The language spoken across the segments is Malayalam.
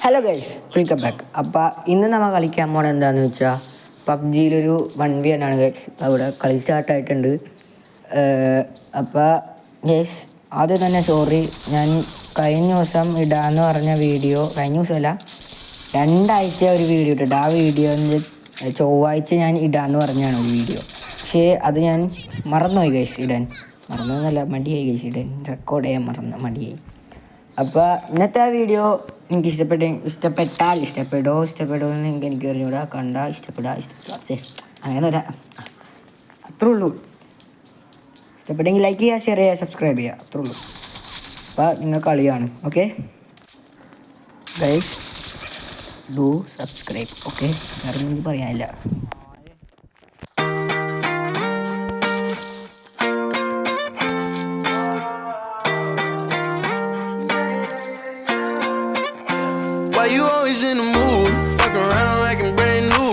Hello guys, welcome back. അപ്പോൾ ഇന്ന് നമ്മൾ കളിക്കാൻ പോകണത് എന്താണെന്ന് വെച്ചാൽ പബ്ജിയിലൊരു 1v ആണ് ഗൈസ്. അവിടെ കളി സ്റ്റാർട്ടായിട്ടുണ്ട്. അപ്പോൾ ഗൈസ് ആദ്യം തന്നെ സോറി, ഞാൻ കഴിഞ്ഞ ദിവസം ഇടാമെന്ന് പറഞ്ഞ വീഡിയോ, കഴിഞ്ഞ ദിവസമല്ല 2 ആഴ്ച ഒരു വീഡിയോ ഇട്ടിട്ട്, ആ വീഡിയോ ചൊവ്വാഴ്ച ഞാൻ ഇടാമെന്ന് പറഞ്ഞാണ് ഒരു വീഡിയോ. പക്ഷേ അത് ഞാൻ മറന്നുപോയി ഗൈസ് ഇടാൻ. മറന്നൊന്നുമല്ല, മടിയായി ഗൈസ് ഇടാൻ, റെക്കോർഡ് ചെയ്യാൻ മടിയായി. അപ്പോൾ ഇന്നത്തെ ആ വീഡിയോ നിങ്ങൾക്ക് ഇഷ്ടപ്പെടോ എന്ന് എനിക്ക് അറിഞ്ഞൂടാ. ഇഷ്ടപ്പെടാ അങ്ങനെ അത്രേ ഉള്ളൂ. ഇഷ്ടപ്പെട്ടെങ്കിൽ ലൈക്ക് ചെയ്യുക, ഷെയർ ചെയ്യുക, സബ്സ്ക്രൈബ് ചെയ്യുക, അത്രേ ഉള്ളൂ. അപ്പോൾ നിങ്ങൾ കളിയാണ്. Okay guys, do subscribe. Okay, വേറെ എനിക്ക് പറയാനില്ല. Why you always in the mood? Fuck around like I'm brand new.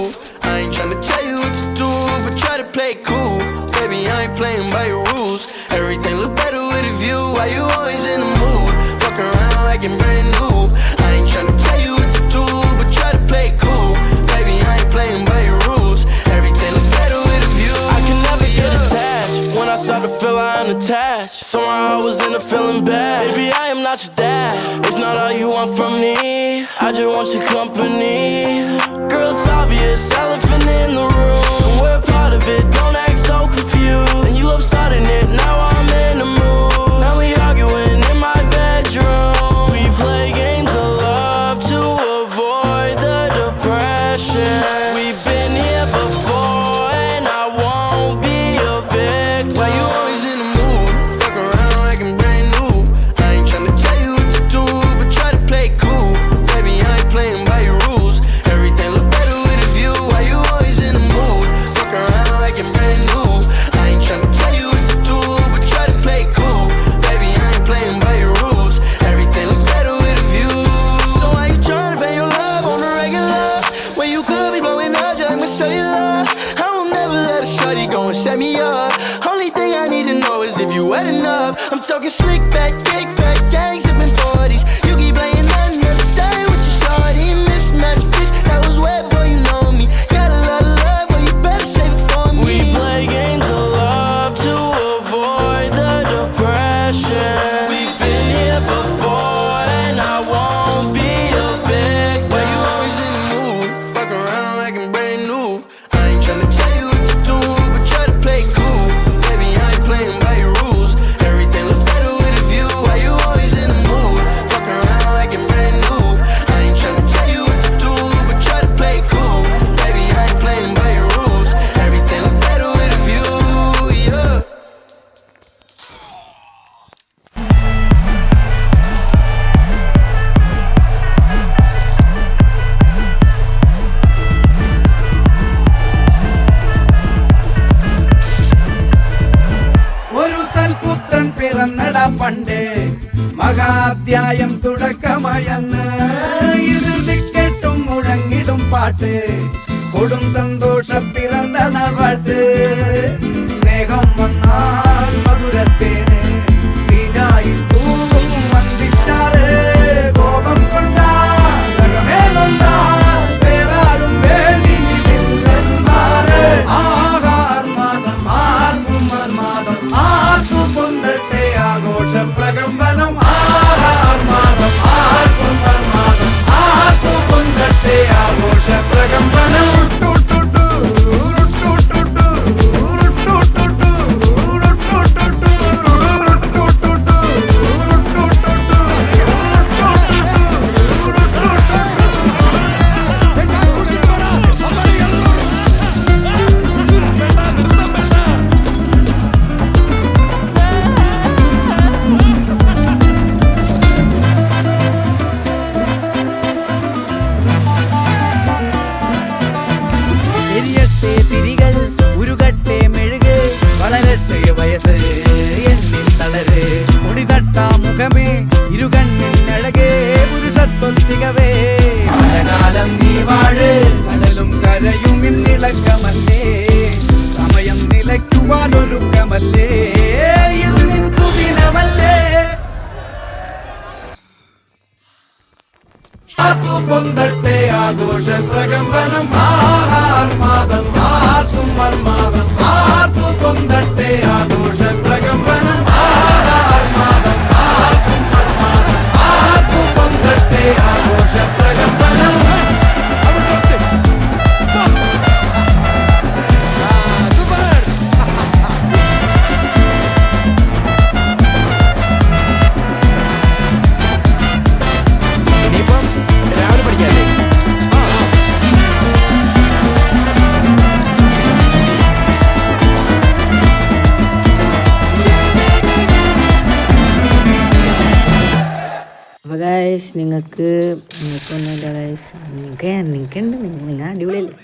I ain't tryna tell you what to do, but try to play cool. Baby, I ain't playing by your rules. Everything look better with a view. Why you always in the mood? Fuck around like I'm brand new. I ain't tryna tell you what to do, but try to play cool. Baby, I ain't playing by your rules. Everything look better with a view. I can never get attached. When I start to feel I'm unattached, somehow I was in a feeling bad. Baby, I am not your dad. It's not all you want from me. I just want your company. Girl, it's obvious, elephant in the room. We're part of it, don't act so confused. And you love starting it, now I'm in the mood. Now we arguing in my bedroom. We play games of love to avoid the depression. We've been here before and I won't be a victim. Why you always in the mood? Fuck around like I'm brand new. I ain't tryna tell you what to do, but try to play cool. Playing by your rules. Everything look better with a view. Why you always in the mood? Fuck around like I'm brand new. I ain't tryna tell you what to do, but try to play cool. Baby, I ain't playing by your rules. Everything look better with a view. So why you tryna fake your love on the regular when you could be blowing up just like my cellular? I will never let a shawty go and set me up. Only thing I need to know is if you wet enough. I'm talking slick back, kick back, gang sipping 40s. You keep playing another day with your shawty. Mismatched fish that was wet before you know me. Got a lot of love, but you better save it for me. We play games of love to avoid the depression. We've been here before and I won't be a victim. Why you always in the mood? Fuck around like I'm brand new. I ain't tryna tell you what to do, but try to play cool. Baby, I ain't playing by your rules. Everything look better with a view. Why you always in the mood? Fuck around like I'm brand new. I ain't tryna tell you what to do, but try to play cool. Baby, I ain't playing by your rules. Everything look better with a view, yeah. ഒരു സൽപുത്രൻ പിറന്നട പണ്ട്, മഹാധ്യായം തുടക്കമായെന്ന്. ഇരുതിക്കെട്ടും മുഴങ്ങിടും പാട്ട്, കൊടും സന്തോഷം പിറന്ന നാൾവാഴ്ത്ത്. സ്നേഹം വന്നാൽ മധുരത്തേന് തീനായി തൂവും വന്ദിച്ചാറ്. കോപം കൊണ്ടാൽ നഖമേതൊണ്ടാൽ വേറാരും വേണ്ടിയില്ലെന്മാര്. ആഹാർമാദം ആർക്കും മർമാദം ആർക്കു പൊന്തട്ടെ ആഘോഷ പ്രകമ്പനം. ആഹാർമാദം ആർക്കും മർമാദം ആർക്കു പൊന്തട്ടെ ആഘോഷ പ്രകമ്പനം. തിരികൾ ഉരുകട്ടെ മെഴുക്, വളരട്ടെ വയസ്സ് എണ്ണിൽ തളര്. മുടിതട്ടാ മുഖമേ ഇരുകണ്ണിനഴകേ, പുരുഷത്വത്തികവേ പലകാലം നീ വാഴ്. കടലും കരയും ഇന്നിളക്കമല്ലേ, സമയം നിലയ്ക്കുവാനൊരുക്കമല്ലേ. ഇത് നിൽക്കുദിനമല്ലേ. ആർത്തു പൊന്തട്ടെ ആഘോഷ പ്രകമ്പനം ആഹാർമാദം ആർത്തും മന്മാദം ആർത്തു പൊന്തട്ടെ ആഘോഷ പ്രകമ്പനം ആഹാർമാദം ആർത്തും മന്മാദം ആർത്തു പൊന്തട്ടെ ആഘോഷ പ്രകമ്പനം. ഇനിയിപ്പം രാവിലെ പഠിക്കാല്ലേ? അപ്പോൾ ഗൈസ് നിങ്ങൾക്കൊന്നുമില്ല ഗൈസ്, നിങ്ങൾക്കുണ്ട്, നിങ്ങൾ അടിപൊളിയല്ലേ.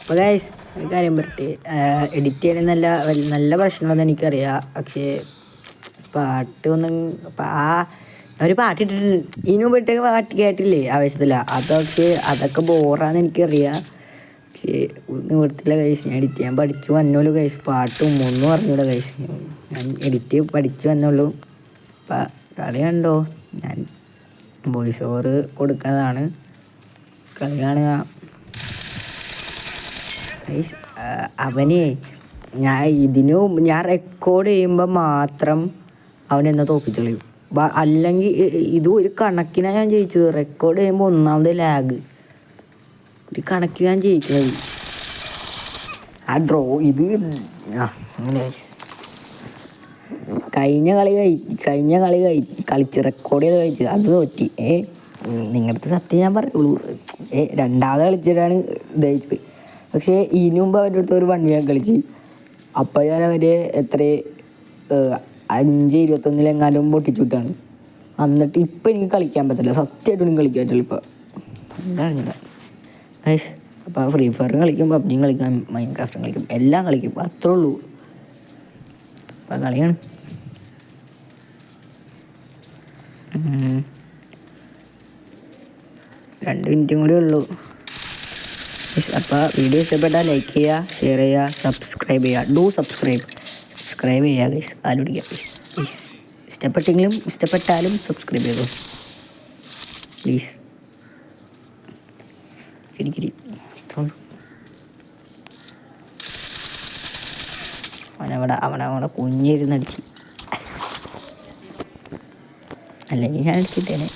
അപ്പോൾ ഗൈസ് ഒരു കാര്യം പറയട്ടെ, എഡിറ്റ് ചെയ്യണ നല്ല പ്രശ്നമുണ്ടെന്ന് എനിക്കറിയാം. പക്ഷേ പാട്ട് ഒന്നും ഒരു പാട്ടിട്ടിട്ടുണ്ട്, ഇതിനു മുമ്പിട്ടൊക്കെ പാട്ട് കേട്ടില്ലേ ആവശ്യത്തില്ല, അതൊക്കെ ബോറാന്ന് എനിക്കറിയാം. പക്ഷേ ഒന്നും കൊടുത്തില്ല ഗൈസ്. ഞാൻ എഡിറ്റ് ചെയ്യാൻ പഠിച്ചു വന്നോളൂ ഗൈസ്, പാട്ടും ഒന്നും അറിഞ്ഞൂടാ ഗൈസ്. ഞാൻ എഡിറ്റ് പഠിച്ചു വന്നോളൂ. അപ്പം കളി കണ്ടോ, ഞാൻ വോയിസ് ഓവർ കൊടുക്കുന്നതാണ്, കളി കാണുക ഗൈസ്. അവനെ ഞാൻ റെക്കോർഡ് ചെയ്യുമ്പോൾ മാത്രം അവനെന്നെ തോപ്പിച്ച് കളയും. അല്ലെങ്കിൽ ഇത് ഒരു കണക്കിനാണ് ഞാൻ ജയിച്ചത്. റെക്കോർഡ് ചെയ്യുമ്പോൾ ഒന്നാമത് ലാഗ്, ഒരു കണക്കിന് ഞാൻ ജയിക്കുന്നത്. ആ ഡ്രോ ഇത് കഴിഞ്ഞ കളി കളിച്ച് റെക്കോർഡ് ചെയ്ത് കഴിച്ച് അത് തോറ്റി. നിങ്ങളുടെ സത്യം ഞാൻ പറയുള്ളൂ. രണ്ടാമത് കളിച്ചിട്ടാണ് ജയിച്ചത്. പക്ഷേ ഇതിനു മുമ്പ് അവരുടെ അടുത്ത് ഒരു 1v1 കളിച്ച്, അപ്പം ഞാൻ അവരെ 5-21 പൊട്ടിച്ചുവിട്ടാണ്. എന്നിട്ട് ഇപ്പം എനിക്ക് കളിക്കാൻ പറ്റില്ല, സത്യമായിട്ടും എനിക്ക് കളിക്കാൻ പറ്റില്ല ഇപ്പം. എന്താണില്ല ഗൈസ്. അപ്പോൾ ഫ്രീ ഫയർ കളിക്കും, പബ്ജിയും കളിക്കാം, മൈൻക്രാഫ്റ്റും കളിക്കും, എല്ലാം കളിക്കും, അത്രേ ഉള്ളൂ. അപ്പം കളിയാണ്. 2 മിനിറ്റും കൂടി ഉള്ളൂ. അപ്പോൾ വീഡിയോ ഇഷ്ടപ്പെട്ടാൽ ലൈക്ക് ചെയ്യുക, ഷെയർ ചെയ്യുക, സബ്സ്ക്രൈബ് ചെയ്യുക. സബ്സ്ക്രൈബ് ചെയ്യുക ഗൈസ്, കാല് പിടിക്കുക പ്ലീസ്. ഇഷ്ടപ്പെട്ടാലും സബ്സ്ക്രൈബ് ചെയ്തോ പ്ലീസ്. കിരി അവനവിടെ കുഞ്ഞിരുന്നടിച്ച്, അല്ലെങ്കിൽ ഞാൻ അടിച്ചിട്ടേനെ.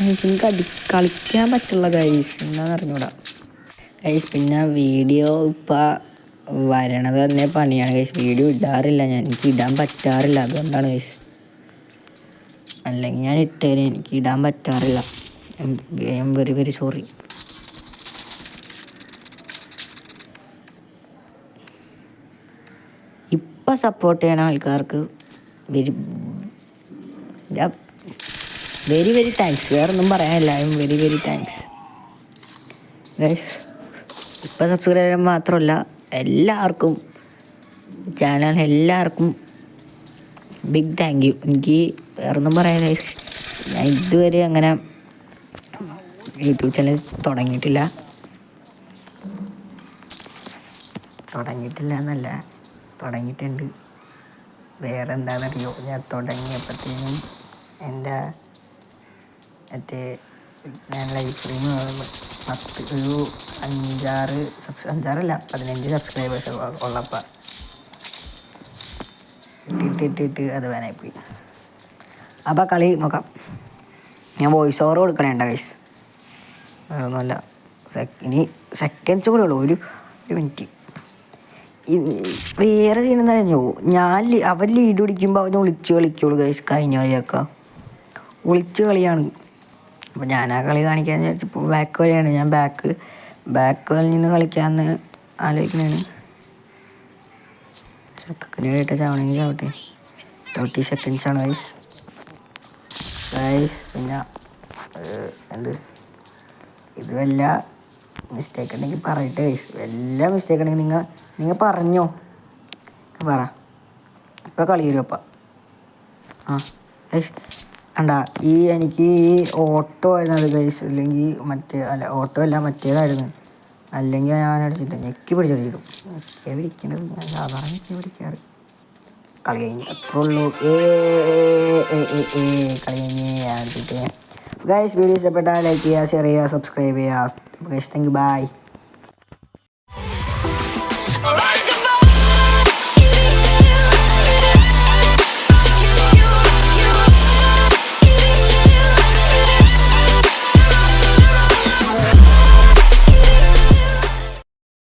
എനിക്ക് കളിക്കാൻ പറ്റുള്ള ഗൈസ്, എന്താണെന്ന് അറിഞ്ഞൂടാ ഗൈസ്. പിന്നെ വീഡിയോ ഇപ്പം വരണത് തന്നെ പണിയാണ് ഗൈസ്. വീഡിയോ ഇടാറില്ല ഞാൻ, എനിക്ക് ഇടാൻ പറ്റാറില്ല, അതുകൊണ്ടാണ് ഗൈസ്. അല്ലെങ്കിൽ ഞാൻ ഇട്ടേനെ, എനിക്ക് ഇടാൻ പറ്റാറില്ല. I am very very sorry. ഇപ്പം സപ്പോർട്ട് ചെയ്യണ ആൾക്കാർക്ക് വെരി വെരി താങ്ക്സ്. വേറൊന്നും പറയാനില്ല. I am very very thanks guys. ഇപ്പം സബ്സ്ക്രൈബ് ചെയ്യാൻ മാത്രമല്ല, എല്ലാവർക്കും എല്ലാവർക്കും ബിഗ് താങ്ക് യു. എനിക്ക് വേറൊന്നും പറയാനില്ല ഗൈസ്. ഞാൻ ഇതുവരെ അങ്ങനെ യൂട്യൂബ് ചാനൽ തുടങ്ങിയിട്ടില്ല എന്നല്ല, തുടങ്ങിയിട്ടുണ്ട്. വേറെ എന്താണെന്നറിയോ, ഞാൻ തുടങ്ങിയപ്പോഴത്തേനും എൻ്റെ ഞാൻ ലൈവ് സ്ട്രീം 15 സബ്സ്ക്രൈബേഴ്സ് ഉള്ളപ്പോൾ ഇട്ടിട്ട് അത് വേനായിപ്പോയി. അപ്പോൾ കളി നോക്കാം. ഞാൻ വോയിസ് ഓവർ കൊടുക്കണേണ്ട ഗൈസ്, വേറൊന്നുമല്ല. ഇനി സെക്കൻഡ്സ് കൂടെ ഉള്ളൂ, ഒരു മിനിറ്റ്. വേറെ ചെയ്യണമെന്ന് അറിഞ്ഞോ, അവൻ ലീഡ് പിടിക്കുമ്പോൾ അവന് ഒളിച്ച് കളിക്കുള്ളൂ ഗൈസ്. കഴിഞ്ഞ കളിയൊക്കെ ഒളിച്ച് കളിയാണ്. അപ്പോൾ ഞാൻ ആ കളി കാണിക്കാമെന്ന് വിചാരിച്ചപ്പോൾ ബാക്ക് വരെയാണ്. ഞാൻ ബാക്ക് വരിൽ നിന്ന് കളിക്കാമെന്ന് ആലോചിക്കുന്നതാണ്. ചക്കക്കനായിട്ട് ചാവണമെങ്കിൽ ചാവട്ടെ. 30 സെക്കൻഡ്സാണ് ഗൈസ്. പിന്നെ ഇത് വല്ല മിസ്റ്റേക്ക് ഉണ്ടെങ്കിൽ പറയട്ടെ ഗൈസ്. വല്ല മിസ്റ്റേക്ക് ഉണ്ടെങ്കിൽ നിങ്ങൾ പറഞ്ഞോ, പറ. ഇപ്പം കളി വരും അപ്പം. ഗൈസ് കണ്ടാ, എനിക്ക് ഓട്ടോ ആയിരുന്നു അത് ഗൈസ്, അല്ലെങ്കിൽ ഓട്ടോ അല്ല മറ്റേതായിരുന്നു. അല്ലെങ്കിൽ ഞാൻ അടിച്ചിട്ട് ഞെക്കി പിടിച്ചിടും. ഞെക്കിയ പിടിക്കേണ്ടത് ഞാൻ സാധാരണ ഞെക്കി പിടിക്കാറ്. കളി കഴിഞ്ഞ് അത്രേ ഉള്ളൂ. കളി കഴിഞ്ഞ് അടുത്തിട്ട് ഗൈസ് വീഡിയോ ഇഷ്ടപ്പെട്ടാൽ ലൈക്ക് ചെയ്യുക, ഷെയർ ചെയ്യുക, സബ്സ്ക്രൈബ് ചെയ്യുക. Guys thank you, by.